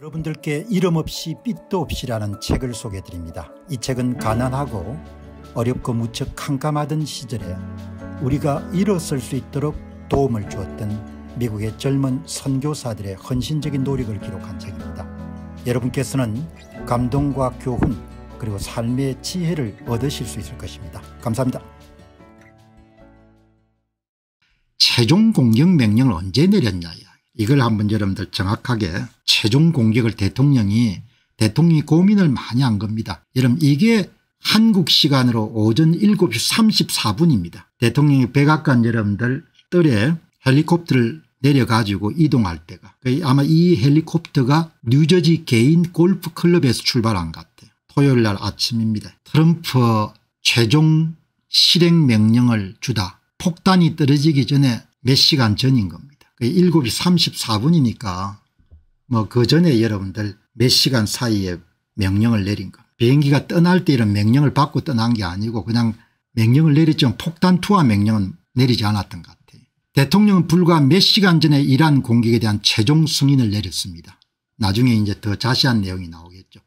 여러분들께 이름 없이 빛도 없이라는 책을 소개해드립니다. 이 책은 가난하고 어렵고 무척 캄캄하던 시절에 우리가 일어설 수 있도록 도움을 주었던 미국의 젊은 선교사들의 헌신적인 노력을 기록한 책입니다. 여러분께서는 감동과 교훈 그리고 삶의 지혜를 얻으실 수 있을 것입니다. 감사합니다. 최종 공격 명령을 언제 내렸냐, 이걸 한번 여러분들 정확하게 최종 공격을 대통령이 고민을 많이 한 겁니다. 여러분, 이게 한국 시간으로 오전 7시 34분입니다. 대통령이 백악관 여러분들 뜰에 헬리콥터를 내려가지고 이동할 때가, 아마 이 헬리콥터가 뉴저지 개인 골프 클럽에서 출발한 것 같아요. 토요일 날 아침입니다. 트럼프 최종 실행 명령을 주다. 폭탄이 떨어지기 전에 몇 시간 전인 겁니다. 7시 34분이니까 뭐 그 전에 여러분들 몇 시간 사이에 명령을 내린 거. 비행기가 떠날 때 이런 명령을 받고 떠난 게 아니고 그냥 명령을 내렸지만 폭탄 투하 명령은 내리지 않았던 것 같아요. 대통령은 불과 몇 시간 전에 이란 공격에 대한 최종 승인을 내렸습니다. 나중에 이제 더 자세한 내용이 나오겠죠.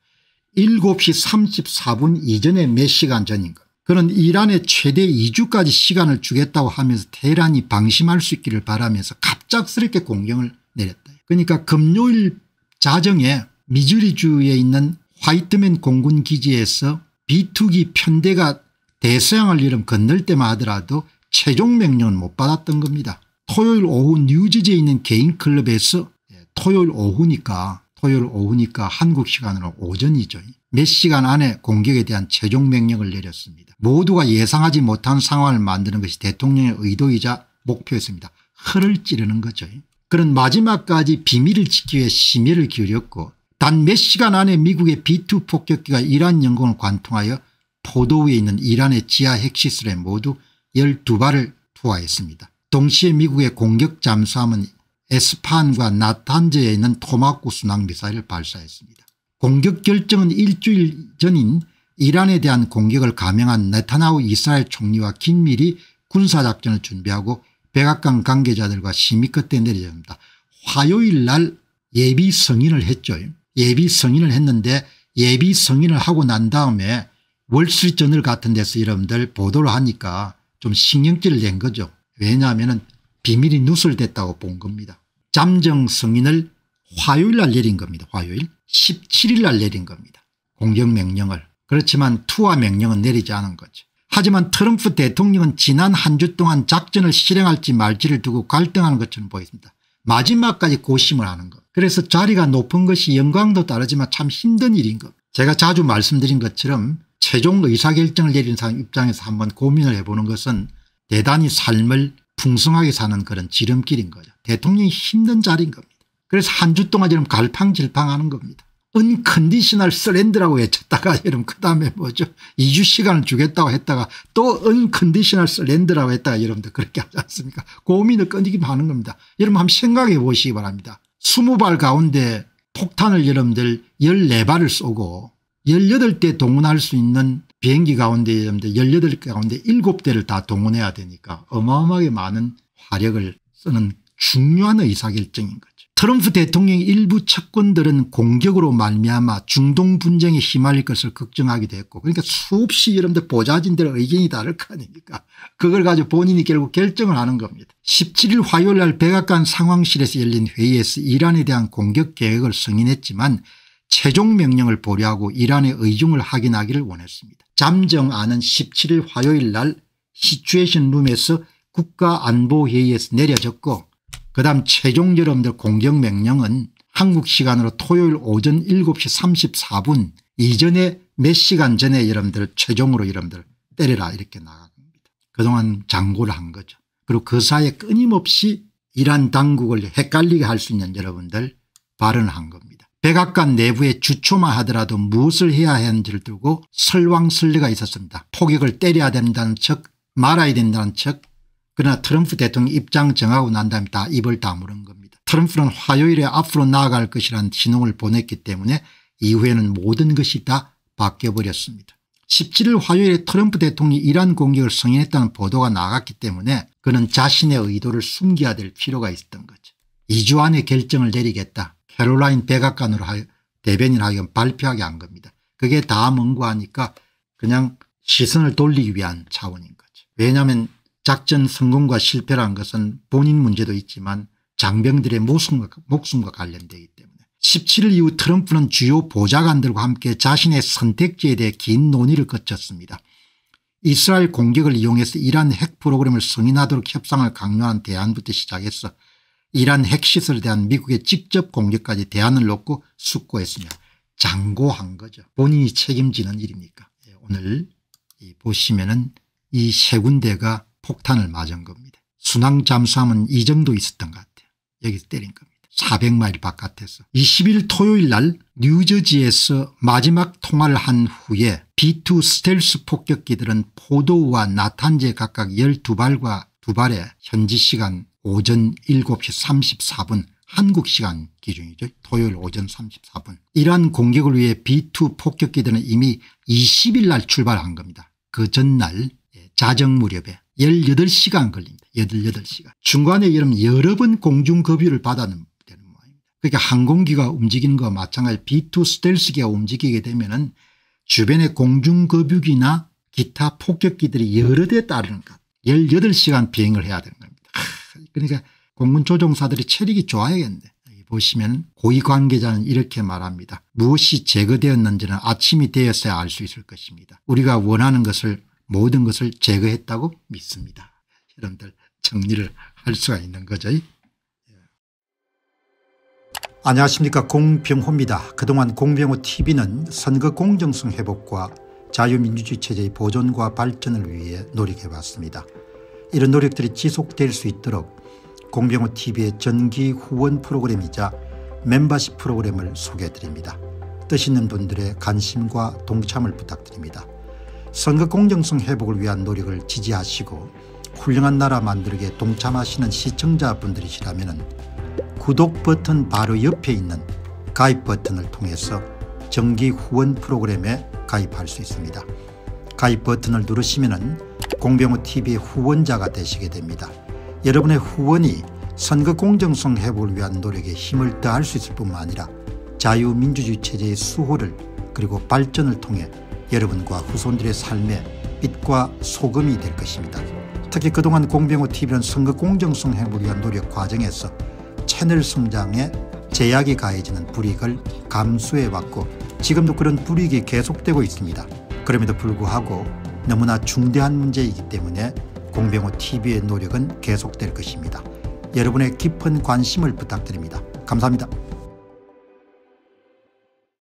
7시 34분 이전에 몇 시간 전인 것. 그는 이란에 최대 2주까지 시간을 주겠다고 하면서 테헤란이 방심할 수 있기를 바라면서 갑작스럽게 공격을 내렸다. 그러니까 금요일 자정에 미주리주에 있는 화이트맨 공군 기지에서 B2기 편대가 대서양을 이름 건널 때만 하더라도 최종 명령은 못 받았던 겁니다. 토요일 오후 뉴저지에 있는 개인 클럽에서 토요일 오후니까 한국 시간으로 오전이죠. 몇 시간 안에 공격에 대한 최종 명령을 내렸습니다. 모두가 예상하지 못한 상황을 만드는 것이 대통령의 의도이자 목표였습니다. 허를 찌르는 거죠. 그런 마지막까지 비밀을 지키기 위해 심혈을 기울였고, 단 몇 시간 안에 미국의 B2 폭격기가 이란 영공을 관통하여 포도 위에 있는 이란의 지하 핵시설에 모두 12발을 투하했습니다. 동시에 미국의 공격 잠수함은 에스파한과 나탄즈에 있는 토마호크 순항미사일을 발사했습니다. 공격 결정은 일주일 전인 이란에 대한 공격을 감행한 네타냐후 이스라엘 총리와 긴밀히 군사작전을 준비하고 백악관 관계자들과 심의 끝에 내려집니다. 화요일 날 예비 승인을 했죠. 예비 승인을 했는데 예비 승인을 하고 난 다음에 월스트리트저널 같은 데서 여러분들 보도를 하니까 좀 신경질을 낸 거죠. 왜냐하면 비밀이 누설됐다고 본 겁니다. 잠정 승인을 화요일 날 내린 겁니다. 화요일 17일 날 내린 겁니다. 공격 명령을. 그렇지만 투하 명령은 내리지 않은 거죠. 하지만 트럼프 대통령은 지난 한 주 동안 작전을 실행할지 말지를 두고 갈등하는 것처럼 보였습니다. 마지막까지 고심을 하는 것. 그래서 자리가 높은 것이 영광도 따르지만 참 힘든 일인 것. 제가 자주 말씀드린 것처럼 최종 의사결정을 내리는 사람 입장에서 한번 고민을 해보는 것은 대단히 삶을 풍성하게 사는 그런 지름길인 거죠. 대통령이 힘든 자리인 겁니다. 그래서 한 주 동안 지금 갈팡질팡하는 겁니다. 언컨디셔널 서렌더라고 외쳤다가 여러분 그다음에 뭐죠, 2주 시간을 주겠다고 했다가 또 언컨디셔널 서렌더라고 했다가 여러분들 그렇게 하지 않습니까? 고민을 끊이기만 하는 겁니다. 여러분 한번 생각해 보시기 바랍니다. 20발 가운데 폭탄을 여러분들 14발을 쏘고 18대 동원할 수 있는 비행기 가운데 여러분들 18개 가운데 7대를 다 동원해야 되니까 어마어마하게 많은 화력을 쓰는 중요한 의사결정인 거죠. 트럼프 대통령의 일부 측근들은 공격으로 말미암아 중동 분쟁에 휘말릴 것을 걱정하기도 했고, 그러니까 수없이 여러분들 보좌진들의 의견이 다를 거 아닙니까? 그걸 가지고 본인이 결국 결정을 하는 겁니다. 17일 화요일 날 백악관 상황실에서 열린 회의에서 이란에 대한 공격 계획을 승인했지만 최종 명령을 보류하고 이란의 의중을 확인하기를 원했습니다. 잠정안은 17일 화요일 날 시츄에이션 룸에서 국가안보회의에서 내려졌고, 그다음 최종 여러분들 공격 명령은 한국 시간으로 토요일 오전 7시 34분 이전에 몇 시간 전에 여러분들 최종으로 여러분들 때려라 이렇게 나간 겁니다. 그동안 장고를 한 거죠. 그리고 그 사이에 끊임없이 이란 당국을 헷갈리게 할 수 있는 여러분들 발언을 한 겁니다. 백악관 내부에 주초만 하더라도 무엇을 해야 하는지를 두고 설왕설래가 있었습니다. 포격을 때려야 된다는 척 말아야 된다는 척. 그러나 트럼프 대통령 입장 정하고 난 다음에 다 입을 다무는 겁니다. 트럼프는 화요일에 앞으로 나아갈 것이라는 신호를 보냈기 때문에 이후에는 모든 것이 다 바뀌어버렸습니다. 17일 화요일에 트럼프 대통령이 이란 공격을 승인했다는 보도가 나갔기 때문에 그는 자신의 의도를 숨겨야 될 필요가 있었던 거죠. 2주 안에 결정을 내리겠다. 캐롤라인 백악관으로 대변인하여 발표하게 한 겁니다. 그게 다 뭔고하니까 그냥 시선을 돌리기 위한 차원인 거죠. 왜냐하면 작전 성공과 실패라는 것은 본인 문제도 있지만 장병들의 목숨과 관련되기 때문에 17일 이후 트럼프는 주요 보좌관들과 함께 자신의 선택지에 대해 긴 논의를 거쳤습니다. 이스라엘 공격을 이용해서 이란 핵 프로그램을 승인하도록 협상을 강요한 대안부터 시작해서 이란 핵시설에 대한 미국의 직접 공격까지 대안을 놓고 숙고했으며 장고한 거죠. 본인이 책임지는 일입니까? 오늘 보시면은 이 세 군데가 폭탄을 맞은 겁니다. 순항 잠수함은 이 정도 있었던 것 같아요. 여기서 때린 겁니다. 400마일 바깥에서. 20일 토요일 날 뉴저지에서 마지막 통화를 한 후에 B2 스텔스 폭격기들은 포도우와 나탄재 각각 12발과 2발에 현지 시간 오전 7시 34분 한국 시간 기준이죠. 토요일 오전 34분. 이러한 공격을 위해 B2 폭격기들은 이미 20일 날 출발한 겁니다. 그 전날 자정 무렵에 18시간 걸립니다. 18시간. 중간에 여러 번 공중급유를 받아는 되는 모양입니다. 그러니까 항공기가 움직이는 것과 마찬가지로 B2 스텔스기가 움직이게 되면은 주변의 공중급유기나 기타 폭격기들이 여러 대 따르는 것. 18시간 비행을 해야 되는 겁니다. 그러니까 공군 조종사들이 체력이 좋아야겠네. 여기 보시면 고위 관계자는 이렇게 말합니다. 무엇이 제거되었는지는 아침이 되었어야 알 수 있을 것입니다. 우리가 원하는 것을 모든 것을 제거했다고 믿습니다. 여러분들 정리를 할 수가 있는 거죠. 안녕하십니까, 공병호입니다. 그동안 공병호 TV는 선거 공정성 회복과 자유민주주의 체제의 보존과 발전을 위해 노력해왔습니다. 이런 노력들이 지속될 수 있도록 공병호 TV의 정기 후원 프로그램이자 멤버십 프로그램을 소개해드립니다. 뜻 있는 분들의 관심과 동참을 부탁드립니다. 선거 공정성 회복을 위한 노력을 지지하시고 훌륭한 나라 만들기에 동참하시는 시청자분들이시라면 구독 버튼 바로 옆에 있는 가입 버튼을 통해서 정기 후원 프로그램에 가입할 수 있습니다. 가입 버튼을 누르시면 공병호 TV의 후원자가 되시게 됩니다. 여러분의 후원이 선거 공정성 회복을 위한 노력에 힘을 더할 수 있을 뿐만 아니라 자유민주주의 체제의 수호를 그리고 발전을 통해 여러분과 후손들의 삶에 빛과 소금이 될 것입니다. 특히 그동안 공병호 TV는 선거 공정성 회복을 위한 노력 과정에서 채널 성장에 제약이 가해지는 불이익을 감수해왔고 지금도 그런 불이익이 계속되고 있습니다. 그럼에도 불구하고 너무나 중대한 문제이기 때문에 공병호 TV의 노력은 계속될 것입니다. 여러분의 깊은 관심을 부탁드립니다. 감사합니다.